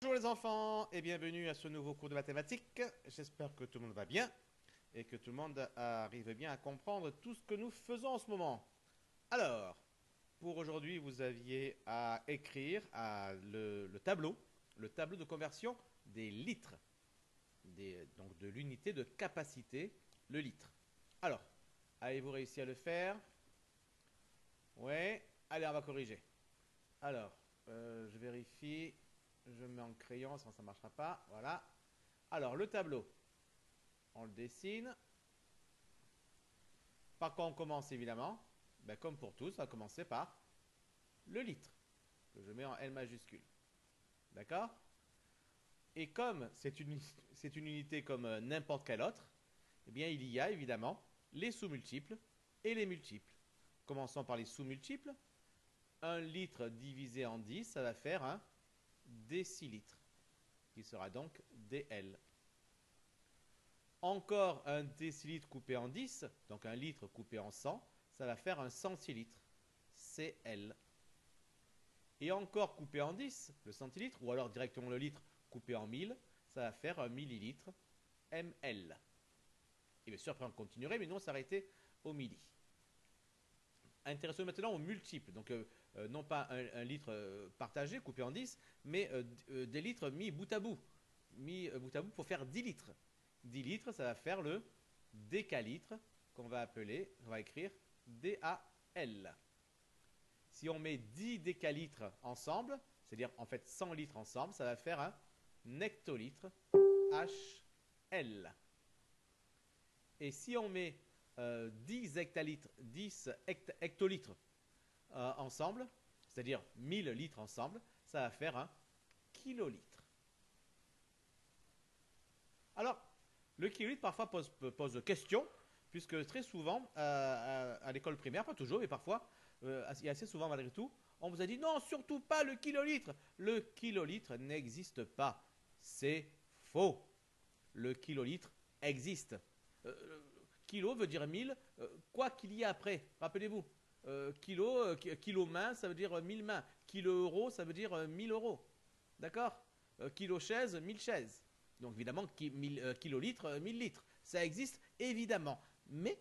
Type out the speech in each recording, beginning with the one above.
Bonjour les enfants et bienvenue à ce nouveau cours de mathématiques. J'espère que tout le monde va bien et que tout le monde arrive bien à comprendre tout ce que nous faisons en ce moment. Alors, pour aujourd'hui, vous aviez à écrire le tableau de conversion des litres, donc de l'unité de capacité, le litre. Alors, avez-vous réussi à le faire? Ouais. Allez, on va corriger. Alors, je vérifie. Je mets en crayon, sinon ça ne marchera pas. Voilà. Alors, le tableau, on le dessine. Par quoi on commence, évidemment? Ben, comme pour tous, on va commencer par le litre, que je mets en L majuscule. D'accord? Et comme c'est une unité comme n'importe quelle autre, eh bien, il y a évidemment les sous-multiples et les multiples. Commençons par les sous-multiples. 1 litre divisé en 10, ça va faire un décilitre, qui sera donc DL. Encore un décilitre coupé en 10, donc un litre coupé en 100, ça va faire un centilitre, CL. Et encore coupé en 10, le centilitre, ou alors directement le litre coupé en 1000, ça va faire un millilitre, ML. Et bien sûr, après on continuerait, mais nous on s'arrêtait au milli. Intéressons-nous maintenant aux multiples, donc non pas un litre partagé, coupé en 10, mais des litres mis bout à bout. Mis bout à bout pour faire 10 litres. 10 litres, ça va faire le décalitre qu'on va écrire DAL. Si on met 10 décalitres ensemble, c'est-à-dire en fait 100 litres ensemble, ça va faire un hectolitre HL. Et si on met 10 hectolitres ensemble, c'est-à-dire 1000 litres ensemble, ça va faire un kilolitre. Alors, le kilolitre parfois pose question, puisque très souvent, à l'école primaire, pas toujours, mais parfois, et assez souvent malgré tout, on vous a dit non, surtout pas le kilolitre. Le kilolitre n'existe pas. C'est faux. Le kilolitre existe. Kilo veut dire 1000, quoi qu'il y ait après. Rappelez-vous, kilo main, ça veut dire 1000 mains. Kilo euro, ça veut dire 1000 euros. D'accord? Kilo chaise, 1000 chaises. Donc évidemment, kilolitres, 1000 litres. Ça existe évidemment. Mais,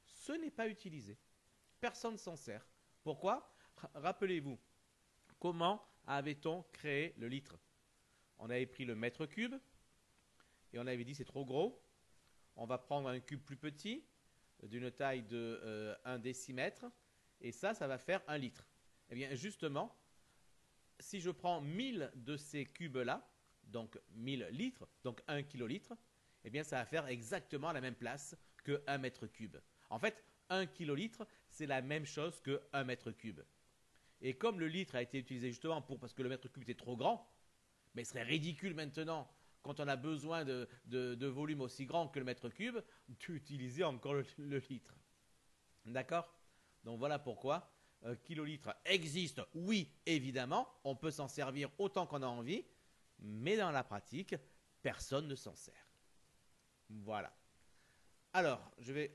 ce n'est pas utilisé. Personne ne s'en sert. Pourquoi? Rappelez-vous, comment avait-on créé le litre? On avait pris le mètre cube et on avait dit c'est trop gros. On va prendre un cube plus petit, d'une taille de 1 décimètre, et ça va faire 1 litre. Eh bien, justement, si je prends 1000 de ces cubes-là, donc 1000 litres, donc 1 kilolitre, eh bien, ça va faire exactement la même place que 1 mètre cube. En fait, 1 kilolitre, c'est la même chose que 1 mètre cube. Et comme le litre a été utilisé justement parce que le mètre cube était trop grand, mais ce serait ridicule maintenant, quand on a besoin de volume aussi grand que le mètre cube, d'utiliser encore le litre. D'accord? Donc voilà pourquoi kilolitre existe, oui, évidemment, on peut s'en servir autant qu'on a envie, mais dans la pratique, personne ne s'en sert. Voilà. Alors, je vais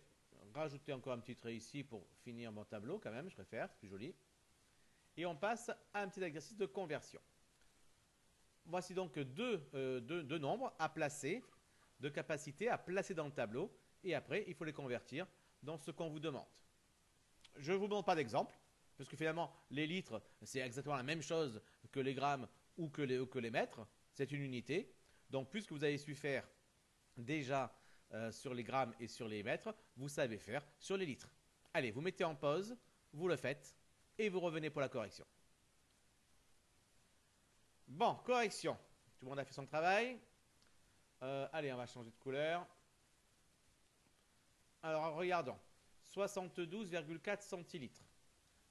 rajouter encore un petit trait ici pour finir mon tableau quand même, je préfère, c'est plus joli. Et on passe à un petit exercice de conversion. Voici donc deux nombres à placer, deux capacités à placer dans le tableau, et après, il faut les convertir dans ce qu'on vous demande. Je ne vous demande pas d'exemple, parce que finalement, les litres, c'est exactement la même chose que les grammes ou que les mètres. C'est une unité. Donc, puisque vous avez su faire déjà sur les grammes et sur les mètres, vous savez faire sur les litres. Allez, vous mettez en pause, vous le faites, et vous revenez pour la correction. Bon, correction. Tout le monde a fait son travail. Allez, on va changer de couleur. Alors, regardons. 72,4 centilitres.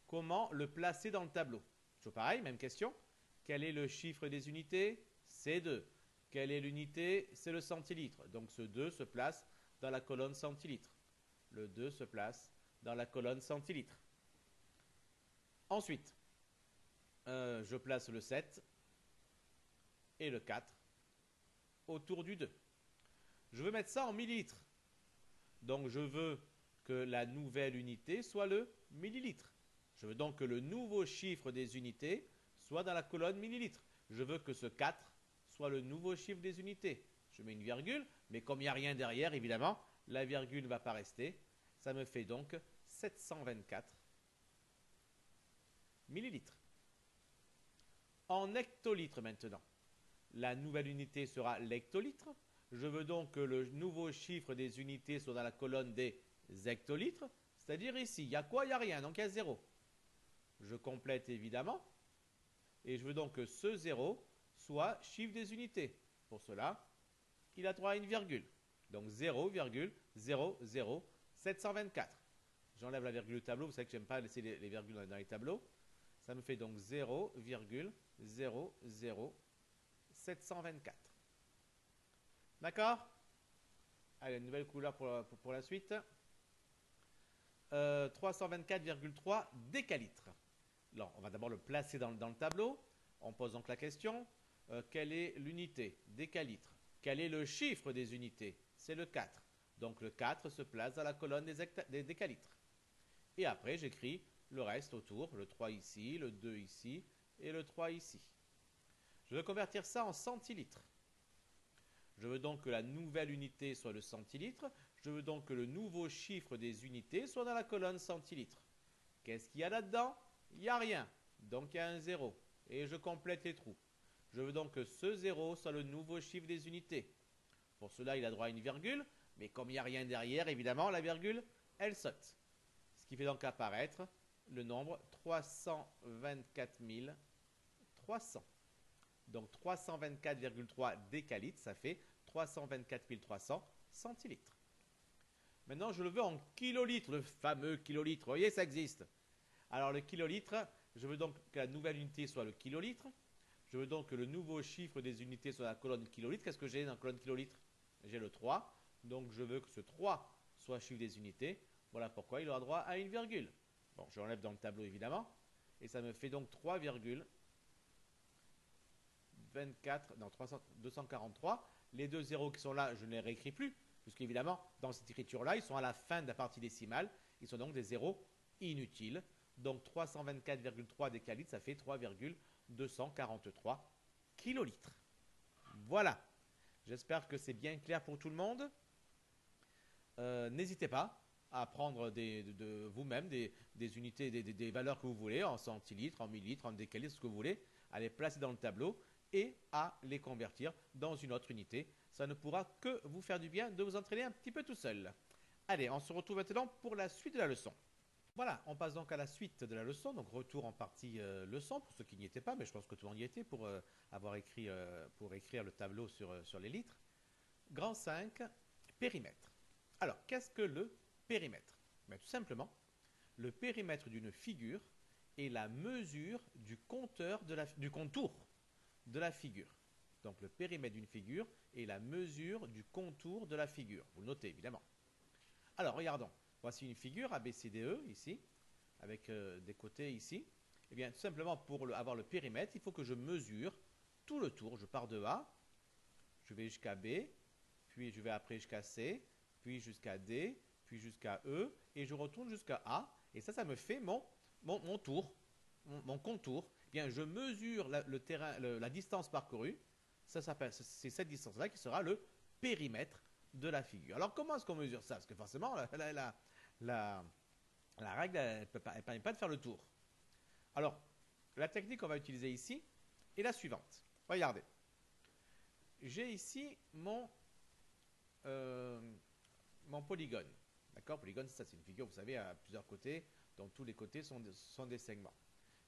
Comment le placer dans le tableau? Toujours pareil, même question. Quel est le chiffre des unités? C'est 2. Quelle est l'unité? C'est le centilitre. Donc ce 2 se place dans la colonne centilitre. Le 2 se place dans la colonne centilitre. Ensuite, je place le 7 et le 4 autour du 2. Je veux mettre ça en millilitres. Donc je veux que la nouvelle unité soit le millilitre. Je veux donc que le nouveau chiffre des unités soit dans la colonne millilitres. Je veux que ce 4 soit le nouveau chiffre des unités. Je mets une virgule, mais comme il n'y a rien derrière, évidemment, la virgule ne va pas rester. Ça me fait donc 724 millilitres. En hectolitres maintenant. La nouvelle unité sera l'hectolitre. Je veux donc que le nouveau chiffre des unités soit dans la colonne des hectolitres. C'est-à-dire ici, il y a quoi? Il n'y a rien, donc il y a 0. Je complète évidemment. Et je veux donc que ce 0 soit chiffre des unités. Pour cela, il a droit à une virgule. Donc 0,00724. J'enlève la virgule du tableau. Vous savez que j'aime pas laisser les virgules dans les tableaux. Ça me fait donc 0,00724. D'accord? Allez, une nouvelle couleur pour la suite. 324,3 décalitres. Alors, on va d'abord le placer dans le tableau. On pose donc la question. Quelle est l'unité? Décalitre. Quel est le chiffre des unités? C'est le 4. Donc le 4 se place dans la colonne des décalitres. Et après, j'écris le reste autour. Le 3 ici, le 2 ici et le 3 ici. Je veux convertir ça en centilitres. Je veux donc que la nouvelle unité soit le centilitre. Je veux donc que le nouveau chiffre des unités soit dans la colonne centilitres. Qu'est-ce qu'il y a là-dedans? Il n'y a rien. Donc il y a un 0. Et je complète les trous. Je veux donc que ce 0 soit le nouveau chiffre des unités. Pour cela, il a droit à une virgule. Mais comme il n'y a rien derrière, évidemment, la virgule, elle saute. Ce qui fait donc apparaître le nombre 324 300. Donc 324,3 décalitres, ça fait 324 300 centilitres. Maintenant, je le veux en kilolitres, le fameux kilolitre. Vous voyez, ça existe. Alors, le kilolitre, je veux donc que la nouvelle unité soit le kilolitre. Je veux donc que le nouveau chiffre des unités soit la colonne kilolitre. Qu'est-ce que j'ai dans la colonne kilolitre? J'ai le 3. Donc, je veux que ce 3 soit chiffre des unités. Voilà pourquoi il aura droit à une virgule. Bon, je l'enlève dans le tableau, évidemment. Et ça me fait donc 243. Les deux zéros qui sont là, je ne les réécris plus. Puisqu'évidemment, dans cette écriture-là, ils sont à la fin de la partie décimale. Ils sont donc des zéros inutiles. Donc 324,3 décalitres, ça fait 3,243 kilolitres. Voilà. J'espère que c'est bien clair pour tout le monde. N'hésitez pas à prendre de vous-même des unités, des valeurs que vous voulez, en centilitres, en millilitres, en décalitres, ce que vous voulez, à les placer dans le tableau et à les convertir dans une autre unité. Ça ne pourra que vous faire du bien de vous entraîner un petit peu tout seul. Allez, on se retrouve maintenant pour la suite de la leçon. Voilà, on passe donc à la suite de la leçon, donc retour en partie leçon, pour ceux qui n'y étaient pas, mais je pense que tout le monde y était pour avoir écrit, pour écrire le tableau sur les litres. Grand 5, périmètre. Alors, qu'est-ce que le périmètre? Tout simplement, le périmètre d'une figure est la mesure du contour de la figure. Donc, le périmètre d'une figure est la mesure du contour de la figure. Vous le notez, évidemment. Alors, regardons. Voici une figure ABCDE, ici, avec des côtés ici. Eh bien, tout simplement, pour avoir le périmètre, il faut que je mesure tout le tour. Je pars de A, je vais jusqu'à B, puis je vais après jusqu'à C, puis jusqu'à D, puis jusqu'à E, et je retourne jusqu'à A. Et ça me fait mon tour, mon contour. Eh bien, je mesure la distance parcourue. C'est cette distance-là qui sera le périmètre de la figure. Alors, comment est-ce qu'on mesure ça? Parce que forcément, la règle, elle ne permet pas de faire le tour. Alors, la technique qu'on va utiliser ici est la suivante. Regardez. J'ai ici mon polygone. D'accord? Polygone, c'est une figure, vous savez, à plusieurs côtés, dont tous les côtés sont des segments.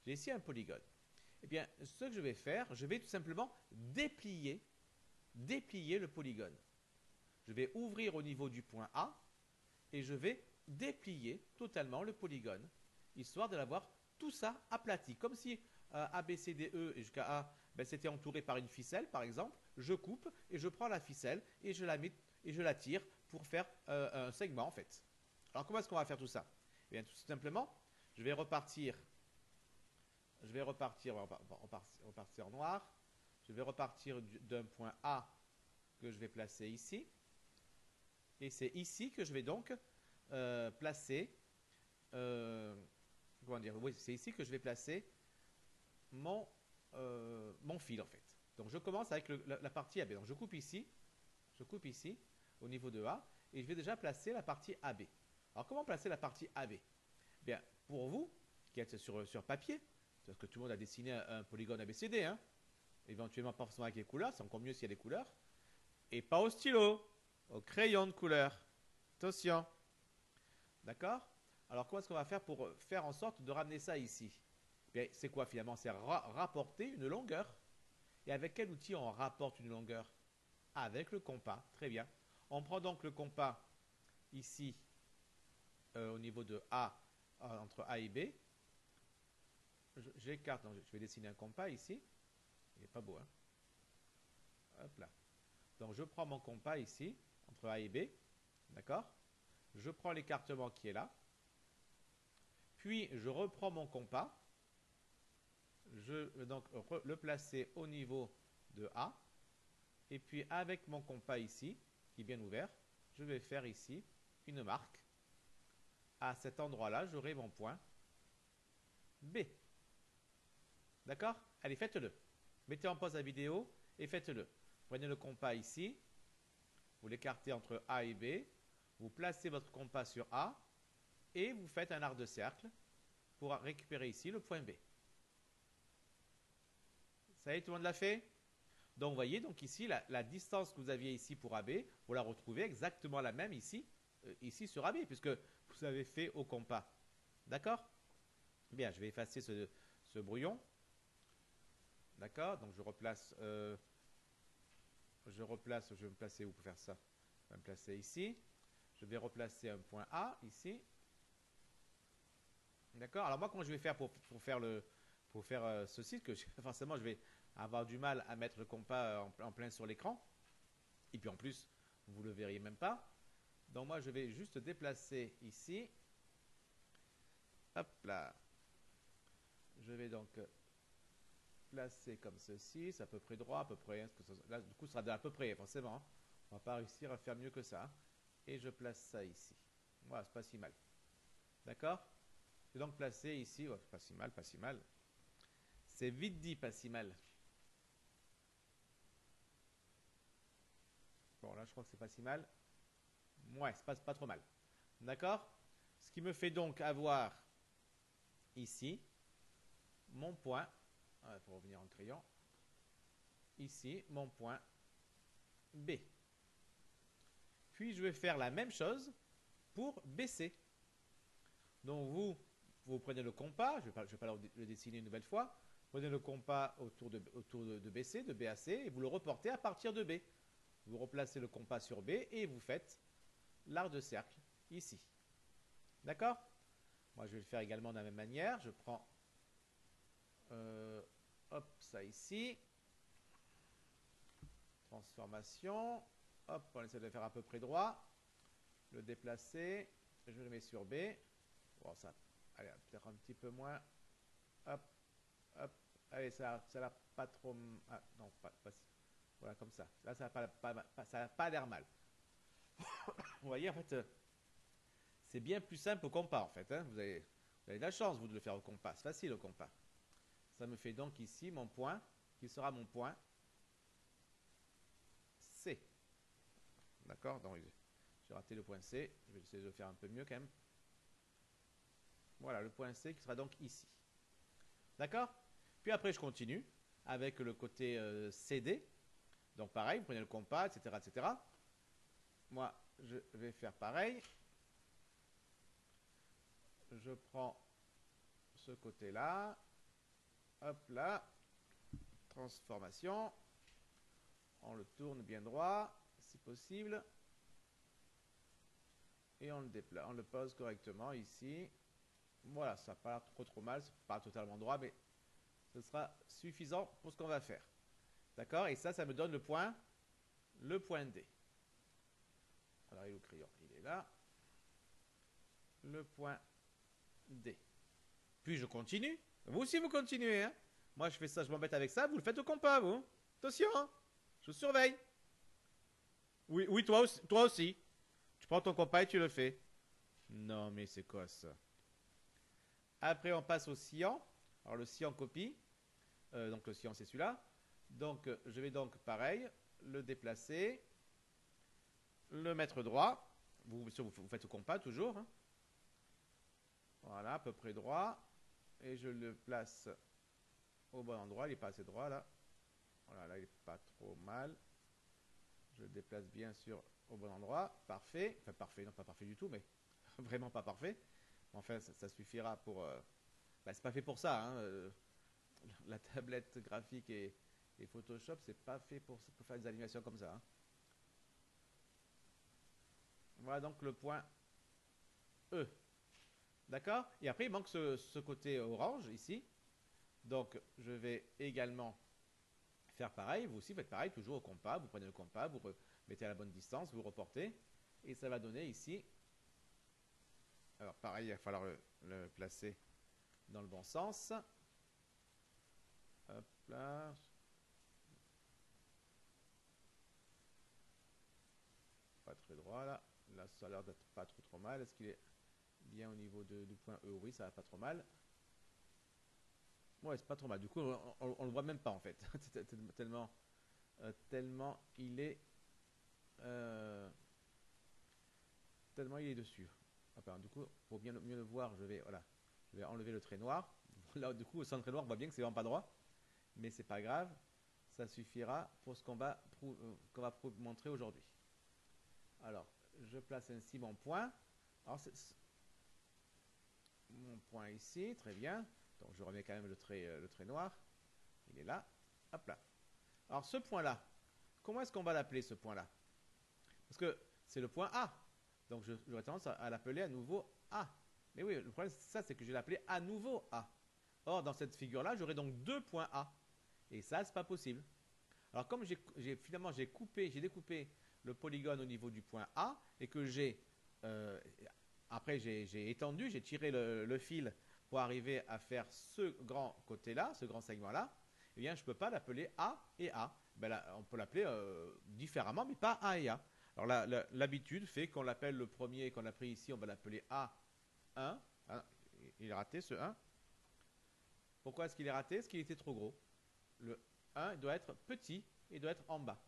J'ai ici un polygone. Eh bien, ce que je vais faire, je vais tout simplement déplier le polygone. Je vais ouvrir au niveau du point A et je vais déplier totalement le polygone, histoire de l'avoir tout ça aplati. Comme si A, B, C, D, E et jusqu'à A, c'était entouré par une ficelle, par exemple. Je coupe et je prends la ficelle et je la tire pour faire un segment, en fait. Alors, comment est-ce qu'on va faire tout ça? Eh bien, tout simplement, je vais repartir en noir. Je vais repartir d'un point A que je vais placer ici. Et c'est ici que je vais donc placer, c'est ici que je vais placer mon mon fil en fait. Donc je commence avec la partie AB. Donc je coupe ici, au niveau de A, et je vais déjà placer la partie AB. Alors comment placer la partie AB? Bien, pour vous, qui êtes sur papier, parce que tout le monde a dessiné un polygone ABCD, hein, éventuellement pas forcément avec les couleurs, c'est encore mieux s'il y a des couleurs, et pas au stylo, au crayon de couleur. Attention. D'accord? Alors comment est-ce qu'on va faire pour faire en sorte de ramener ça ici? Bien, c'est quoi finalement? C'est rapporter une longueur. Et avec quel outil on rapporte une longueur? Avec le compas. Très bien. On prend donc le compas ici au niveau de A, entre A et B. J'écarte, donc je vais dessiner un compas ici. Il n'est pas beau, hein? Hop là. Donc je prends mon compas ici, entre A et B. D'accord? Je prends l'écartement qui est là. Puis je reprends mon compas. Je vais donc le placer au niveau de A. Et puis avec mon compas ici, qui est bien ouvert, je vais faire ici une marque. À cet endroit-là, j'aurai mon point B. D'accord? Allez, faites-le. Mettez en pause la vidéo et faites-le. Prenez le compas ici. Vous l'écartez entre A et B. Vous placez votre compas sur A. Et vous faites un arc de cercle pour récupérer ici le point B. Ça y est, tout le monde l'a fait? Donc, vous voyez, donc ici, la distance que vous aviez ici pour AB, vous la retrouvez exactement la même ici, ici sur AB, puisque vous avez fait au compas. D'accord? Bien, je vais effacer ce brouillon. D'accord? Donc, je vais me placer où pour faire ça? Je vais me placer ici. Je vais replacer un point A ici. D'accord? Alors, moi, comment je vais faire pour faire ceci? Que forcément, je vais avoir du mal à mettre le compas en plein sur l'écran. Et puis en plus, vous ne le verriez même pas. Donc moi, je vais juste déplacer ici. Hop là. Je vais donc placer comme ceci. C'est à peu près droit, à peu près. Là, du coup, ce sera à peu près, forcément. On ne va pas réussir à faire mieux que ça. Et je place ça ici. Voilà, c'est pas si mal. D'accord? Je vais donc placer ici. Oh, pas si mal, pas si mal. C'est vite dit, pas si mal. Bon, là, je crois que c'est pas si mal. Ouais, c'est pas trop mal. D'accord? Ce qui me fait donc avoir ici mon point. Il faut revenir en crayon. Ici, mon point B. Puis, je vais faire la même chose pour BC. Donc, vous prenez le compas. Je ne vais pas le dessiner une nouvelle fois. Prenez le compas autour de BC, de BAC, et vous le reportez à partir de B. Vous replacez le compas sur B et vous faites l'arc de cercle ici. D'accord? Moi, je vais le faire également de la même manière. Je prends hop, ça ici. Transformation. Hop, on essaie de le faire à peu près droit. Le déplacer. Je le mets sur B. Bon, ça, allez, peut-être un petit peu moins. Hop, hop. Allez, ça n'a pas trop... Ah, non, pas voilà, comme ça. Là, ça n'a pas l'air mal. Vous voyez, en fait, c'est bien plus simple au compas, en fait. Hein. Vous avez de la chance, vous, de le faire au compas. C'est facile au compas. Ça me fait donc ici mon point, qui sera mon point C. D'accord? Donc, j'ai raté le point C. Je vais essayer de le faire un peu mieux, quand même. Voilà, le point C qui sera donc ici. D'accord? Puis après, je continue avec le côté CD. Donc, pareil, vous prenez le compas, etc., etc. Moi, je vais faire pareil. Je prends ce côté-là. Hop là. Transformation. On le tourne bien droit, si possible. Et on le déplace, on le pose correctement ici. Voilà, ça n'a pas l'air trop mal. C'est pas totalement droit, mais ce sera suffisant pour ce qu'on va faire. D'accord? Et ça me donne le point D. Alors, il est où le crayon? Il est là. Le point D. Puis je continue. Vous aussi, vous continuez. Hein? Moi, je fais ça, je m'embête avec ça. Vous le faites au compas, vous. Attention, hein? Je vous surveille. Oui, toi aussi. Tu prends ton compas et tu le fais. Non, mais c'est quoi ça? Après, on passe au sciant. Alors, le sciant copie. Donc le sillon c'est celui-là. Donc je vais donc pareil le déplacer, le mettre droit. Vous faites au compas toujours. Hein. Voilà, à peu près droit. Et je le place au bon endroit. Il n'est pas assez droit là. Voilà, là il n'est pas trop mal. Je le déplace bien sûr au bon endroit. Parfait. Enfin parfait, non pas parfait du tout, mais vraiment pas parfait. Enfin ça suffira pour... Bah, c'est pas fait pour ça. Hein. La tablette graphique et Photoshop, c'est pas fait pour faire des animations comme ça. Hein. Voilà donc le point E. D'accord? Et après, il manque ce côté orange ici. Donc, je vais également faire pareil. Vous aussi, faites pareil, toujours au compas. Vous prenez le compas, vous mettez à la bonne distance, vous reportez. Et ça va donner ici. Alors, pareil, il va falloir le placer dans le bon sens. Hop là. Pas très droit là. Là, ça a l'air d'être pas trop mal. Est-ce qu'il est bien au niveau du point E? Oui, ça va pas trop mal. Ouais, c'est pas trop mal. Du coup, on le voit même pas en fait. Tellement il est tellement il est dessus. Enfin, du coup, pour bien mieux le voir, je vais enlever le trait noir. Là, du coup, sans trait noir, on voit bien que c'est vraiment pas droit, mais c'est pas grave. Ça suffira pour ce qu'on va montrer aujourd'hui. Alors, je place ainsi mon point. Alors, mon point ici, très bien. Donc, je remets quand même le trait noir. Il est là. Hop là. Alors, ce point-là, comment est-ce qu'on va l'appeler, ce point-là? Parce que c'est le point A. Donc, j'aurais tendance à l'appeler à nouveau A. Mais oui, le problème, c'est ça, c'est que je vais l'appeler à nouveau A. Or, dans cette figure-là, j'aurai donc deux points A. Et ça, c'est pas possible. Alors, comme finalement j'ai découpé le polygone au niveau du point A et que après j'ai étendu, j'ai tiré le fil pour arriver à faire ce grand côté-là, ce grand segment-là, eh bien je ne peux pas l'appeler A et A. Ben là, on peut l'appeler différemment, mais pas A et A. Alors l'habitude fait qu'on l'appelle le premier qu'on a pris ici, on va l'appeler A1. Ah, il est raté ce 1. Pourquoi est-ce qu'il est raté? Parce qu'il était trop gros. Le 1 doit être petit et doit être en bas.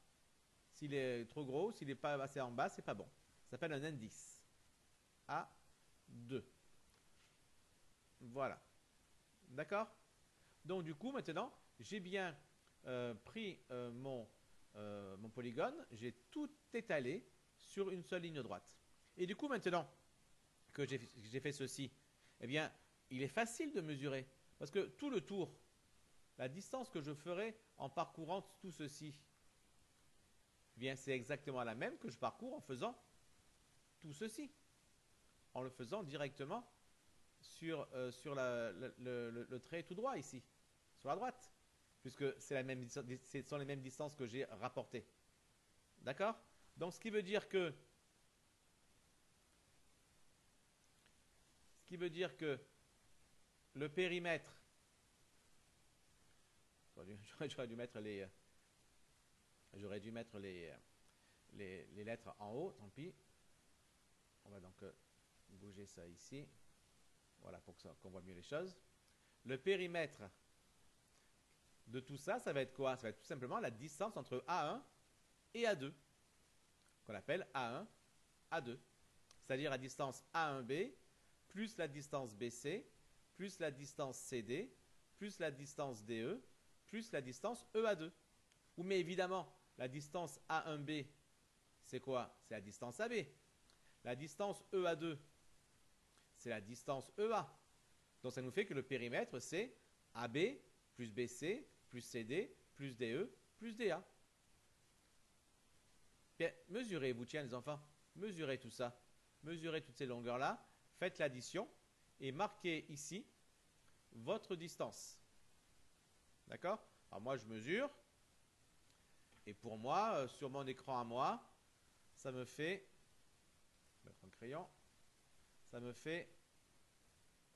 S'il est trop gros, s'il n'est pas assez en bas, c'est pas bon. Ça s'appelle un indice. A2. Voilà. D'accord? Donc du coup, maintenant, j'ai bien pris mon polygone, j'ai tout étalé sur une seule ligne droite. Et du coup, maintenant que j'ai fait ceci, eh bien, il est facile de mesurer. Parce que tout le tour, la distance que je ferai en parcourant tout ceci, eh bien, c'est exactement la même que je parcours en faisant tout ceci. En le faisant directement sur le trait tout droit ici, sur la droite. Puisque ce sont les mêmes distances que j'ai rapportées. D'accord? Donc, ce qui veut dire que le périmètre, j'aurais dû mettre les lettres en haut, tant pis. On va donc bouger ça ici. Voilà, pour qu'on voit mieux les choses. Le périmètre de tout ça, ça va être quoi? Ça va être tout simplement la distance entre A1 et A2, qu'on appelle A1, A2. C'est-à-dire la distance A1B, plus la distance BC, plus la distance CD, plus la distance DE, plus la distance EA2. Mais évidemment, la distance A1B, c'est quoi? C'est la distance AB. La distance EA2, c'est la distance EA. Donc ça nous fait que le périmètre, c'est AB plus BC plus CD plus DE plus DA. Bien, mesurez-vous, tiens les enfants, mesurez tout ça. Mesurez toutes ces longueurs-là, faites l'addition et marquez ici votre distance. D'accord? Alors moi, je mesure. Et pour moi, sur mon écran à moi, ça me fait, je vais mettre un crayon, ça me fait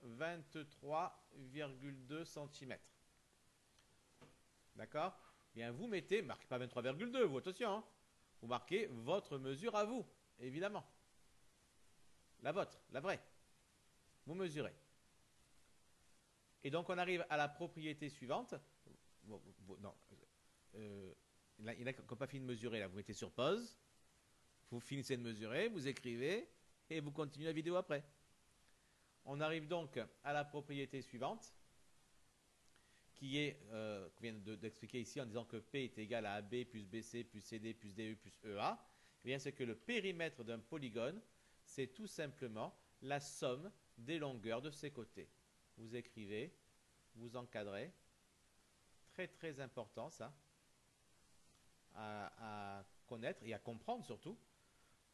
23,2 cm. D'accord? Bien, vous mettez, marquez pas 23,2, vous, attention, hein, vous marquez votre mesure à vous, évidemment. La vôtre, la vraie. Vous mesurez. Et donc, on arrive à la propriété suivante. non. Il y en a qui n'ont pas fini de mesurer. Là, vous mettez sur pause. Vous finissez de mesurer, vous écrivez et vous continuez la vidéo après. On arrive donc à la propriété suivante qui est, qu'on vient d'expliquer ici en disant que P est égal à AB plus BC plus CD plus DE plus EA. Eh bien, c'est que le périmètre d'un polygone, c'est tout simplement la somme des longueurs de ses côtés. Vous écrivez, vous encadrez. Très très important ça à connaître et à comprendre surtout.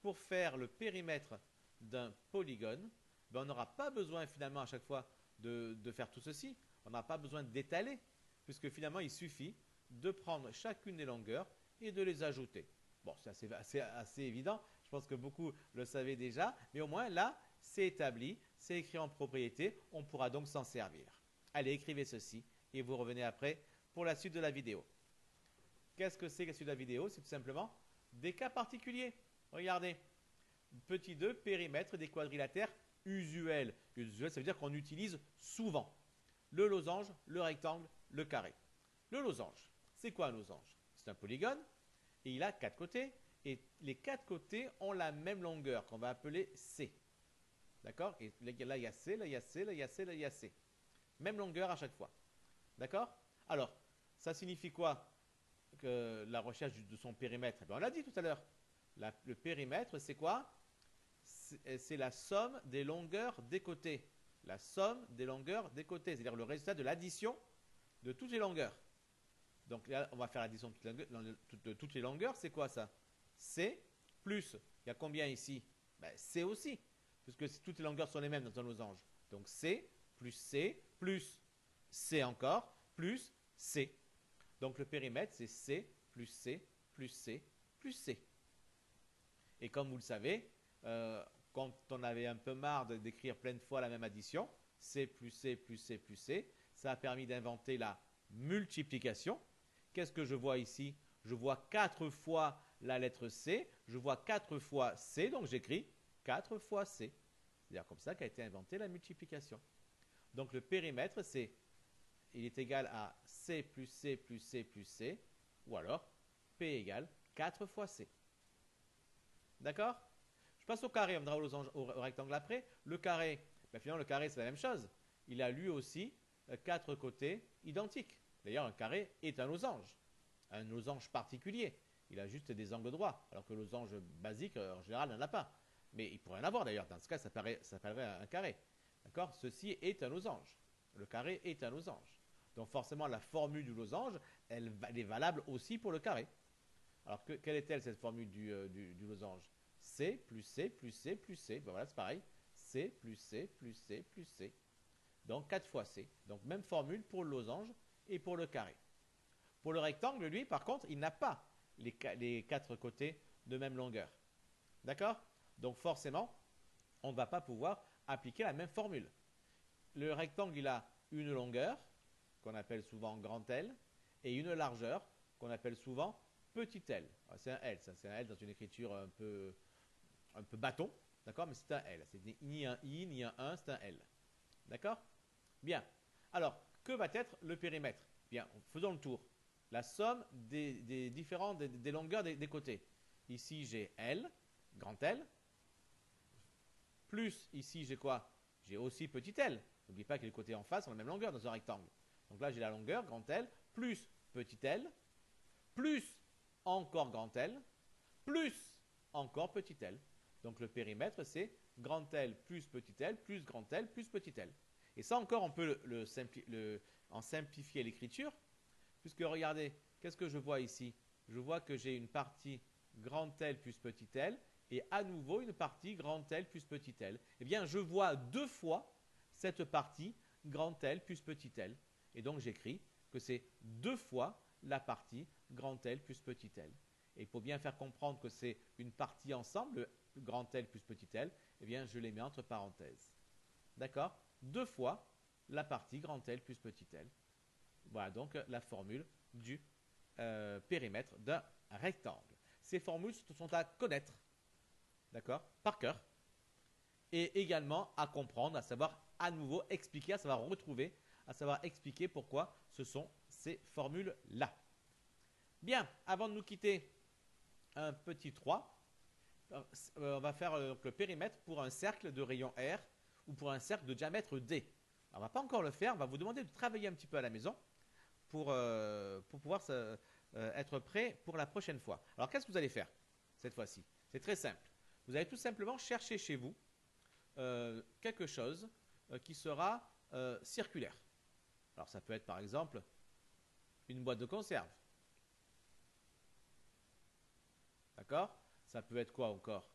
Pour faire le périmètre d'un polygone, ben on n'aura pas besoin finalement à chaque fois de faire tout ceci. On n'a pas besoin d'étaler, puisque finalement il suffit de prendre chacune des longueurs et de les ajouter. Bon, c'est assez évident, je pense que beaucoup le savaient déjà, mais au moins là, c'est établi, c'est écrit en propriété, on pourra donc s'en servir. Allez, écrivez ceci et vous revenez après pour la suite de la vidéo. Qu'est-ce que c'est que la suite de la vidéo? C'est tout simplement des cas particuliers. Regardez, petit 2, périmètre des quadrilatères usuels. Usuel, ça veut dire qu'on utilise souvent le losange, le rectangle, le carré. Le losange, c'est quoi un losange? C'est un polygone et il a 4 côtés et les 4 côtés ont la même longueur qu'on va appeler C. D'accord? Et là, il y a C, là, il y a C, là, il y a C, là, il y a C. Même longueur à chaque fois. D'accord? Alors, ça signifie quoi que la recherche de son périmètre? On l'a dit tout à l'heure. Le périmètre, c'est quoi? C'est la somme des longueurs des côtés. La somme des longueurs des côtés, c'est-à-dire le résultat de l'addition de toutes les longueurs. Donc là, on va faire l'addition de toutes les longueurs. C'est quoi ça? C plus, il y a combien ici? Ben, C aussi, puisque toutes les longueurs sont les mêmes dans un losange. Donc C plus C encore, plus C. Donc le périmètre, c'est C plus C plus C plus C. Et comme vous le savez, quand on avait un peu marre d'écrire plein de fois la même addition, C plus C plus C plus C, ça a permis d'inventer la multiplication. Qu'est-ce que je vois ici? Je vois 4 fois la lettre C, je vois 4 fois C, donc j'écris 4 fois C. C'est-à-dire comme ça qu'a été inventée la multiplication. Donc le périmètre, il est égal à C plus C plus C plus C, ou alors P égale 4 fois C. D'accord? Je passe au carré, on viendra au rectangle après. Le carré, ben finalement le carré c'est la même chose. Il a lui aussi 4 côtés identiques. D'ailleurs un carré est un losange particulier. Il a juste des angles droits, alors que le losange basique en général n'en a pas. Mais il pourrait en avoir d'ailleurs, dans ce cas ça s'appellerait un carré. D'accord? Ceci est un losange. Le carré est un losange. Donc forcément la formule du losange, elle est valable aussi pour le carré. Alors, quelle est-elle cette formule du losange? C plus C plus C plus C. Ben voilà, c'est pareil. C plus C plus C plus C. Donc 4 fois C. Donc même formule pour le losange et pour le carré. Pour le rectangle, lui, par contre, il n'a pas les 4 côtés de même longueur. D'accord? Donc forcément, on ne va pas pouvoir appliquer la même formule. Le rectangle, il a une longueur, qu'on appelle souvent grand L, et une largeur, qu'on appelle souvent petit L. C'est un L, ça, c'est un L dans une écriture un peu bâton, d'accord? Mais c'est un L. C'est ni un I, ni un 1, c'est un L. D'accord? Bien. Alors, que va être le périmètre? Bien, faisons le tour. La somme des longueurs des côtés. Ici, j'ai L, grand L. Plus, ici, j'ai quoi? J'ai aussi petit L. N'oublie pas que les côtés en face ont la même longueur dans un rectangle. Donc là, j'ai la longueur, grand L, plus petit L, plus encore grand L, plus encore petit L. Donc le périmètre, c'est grand L plus petit L plus grand L plus petit L. Et ça encore, on peut en simplifier l'écriture, puisque regardez, qu'est-ce que je vois ici? Je vois que j'ai une partie grand L plus petit L et à nouveau une partie grand L plus petit L. Eh bien, je vois 2 fois cette partie grand L plus petit L. Et donc, j'écris que c'est 2 fois la partie grand L plus petit L. Et pour bien faire comprendre que c'est une partie ensemble, grand L plus petit L, eh bien, je les mets entre parenthèses. D'accord? 2 fois la partie grand L plus petit L. Voilà donc la formule du périmètre d'un rectangle. Ces formules sont à connaître, d'accord, par cœur, et également à comprendre, à savoir à nouveau expliquer, à savoir retrouver, à savoir expliquer pourquoi ce sont ces ces formules-là. Bien, avant de nous quitter, un petit 3. On va faire le périmètre pour un cercle de rayon R ou pour un cercle de diamètre D. Alors, on ne va pas encore le faire, on va vous demander de travailler un petit peu à la maison pour pouvoir être prêt pour la prochaine fois. Alors, qu'est-ce que vous allez faire cette fois-ci? C'est très simple. Vous allez tout simplement chercher chez vous quelque chose qui sera circulaire. Alors, ça peut être par exemple une boîte de conserve. D'accord? Ça peut être quoi encore?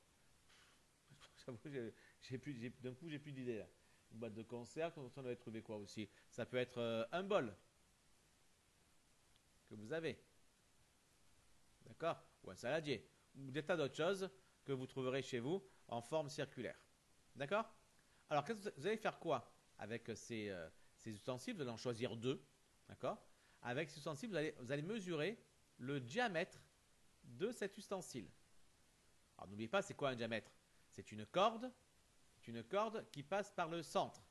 D'un coup, j'ai plus d'idées là. Une boîte de conserve, on doit trouver quoi aussi? Ça peut être un bol que vous avez. D'accord? Ou un saladier. Ou des tas d'autres choses que vous trouverez chez vous en forme circulaire. D'accord? Alors, vous allez faire quoi avec ces ustensiles? Vous allez en choisir deux. D'accord? Avec ces ustensiles, vous allez mesurer le diamètre de cet ustensile. Alors, n'oubliez pas, c'est quoi un diamètre? C'est une corde qui passe par le centre.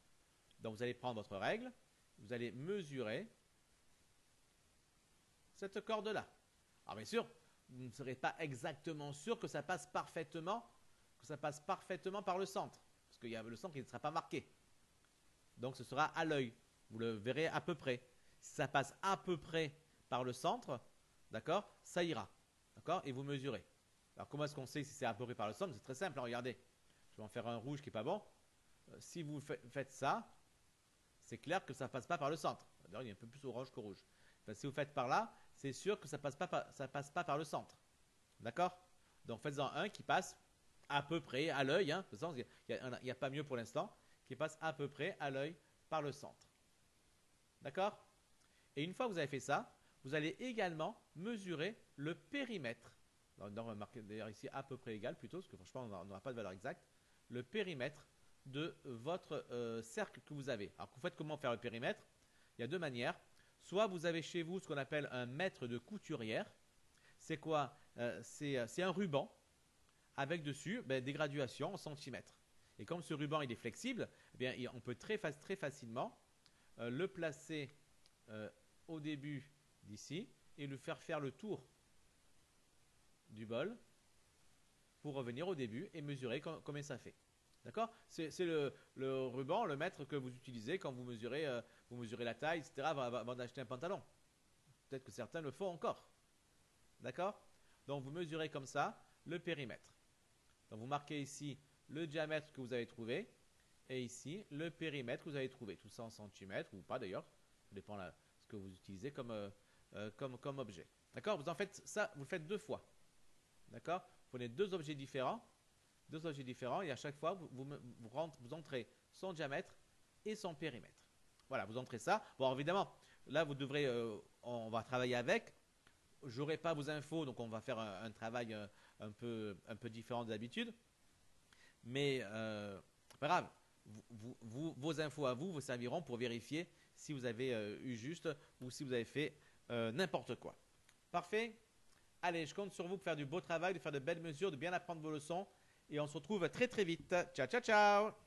Donc, vous allez prendre votre règle, vous allez mesurer cette corde-là. Alors, bien sûr, vous ne serez pas exactement sûr que ça passe parfaitement par le centre, parce qu'il y a le centre qui ne sera pas marqué. Donc, ce sera à l'œil. Vous le verrez à peu près. Si ça passe à peu près par le centre, d'accord, ça ira. D'accord? Et vous mesurez. Alors, comment est-ce qu'on sait si c'est à peu près par le centre? C'est très simple. Regardez. Je vais en faire un rouge qui n'est pas bon. Si vous faites ça, c'est clair que ça ne passe pas par le centre. D'ailleurs, il est un peu plus orange que rouge. Enfin, si vous faites par là, c'est sûr que ça passe pas par le centre. D'accord? Donc, faites-en un qui passe à peu près à l'œil. Hein. De toute façon, il n'y a pas mieux pour l'instant. Qui passe à peu près à l'œil par le centre. D'accord? Et une fois que vous avez fait ça, vous allez également mesurer le périmètre. On va marquer d'ailleurs ici à peu près égal plutôt, parce que franchement, on n'aura pas de valeur exacte. Le périmètre de votre cercle que vous avez. Alors, vous faites comment faire le périmètre? Il y a deux manières. Soit vous avez chez vous ce qu'on appelle un mètre de couturière. C'est quoi? C'est un ruban avec dessus des graduations en centimètres. Et comme ce ruban il est flexible, eh bien, on peut très facilement le placer au début d'ici et le faire le tour du bol pour revenir au début et mesurer combien ça fait. D'accord? C'est le ruban, le mètre que vous utilisez quand vous mesurez la taille, etc. avant d'acheter un pantalon. Peut-être que certains le font encore. D'accord? Donc vous mesurez comme ça le périmètre. Donc vous marquez ici le diamètre que vous avez trouvé et ici le périmètre que vous avez trouvé. Tout ça en centimètres ou pas d'ailleurs. Ça dépend de ce que vous utilisez comme objet. D'accord? Vous en faites ça, vous le faites deux fois. D'accord? Vous prenez deux objets différents et à chaque fois vous entrez son diamètre et son périmètre. Voilà, vous entrez ça. Bon, évidemment, là vous devrez, on va travailler avec. J'aurai pas vos infos, donc on va faire un travail un peu différent d'habitude. Mais pas grave, vos infos à vous serviront pour vérifier si vous avez eu juste ou si vous avez fait n'importe quoi. Parfait. Allez, je compte sur vous pour faire du beau travail, de faire de belles mesures, de bien apprendre vos leçons. Et on se retrouve très très vite. Ciao, ciao, ciao.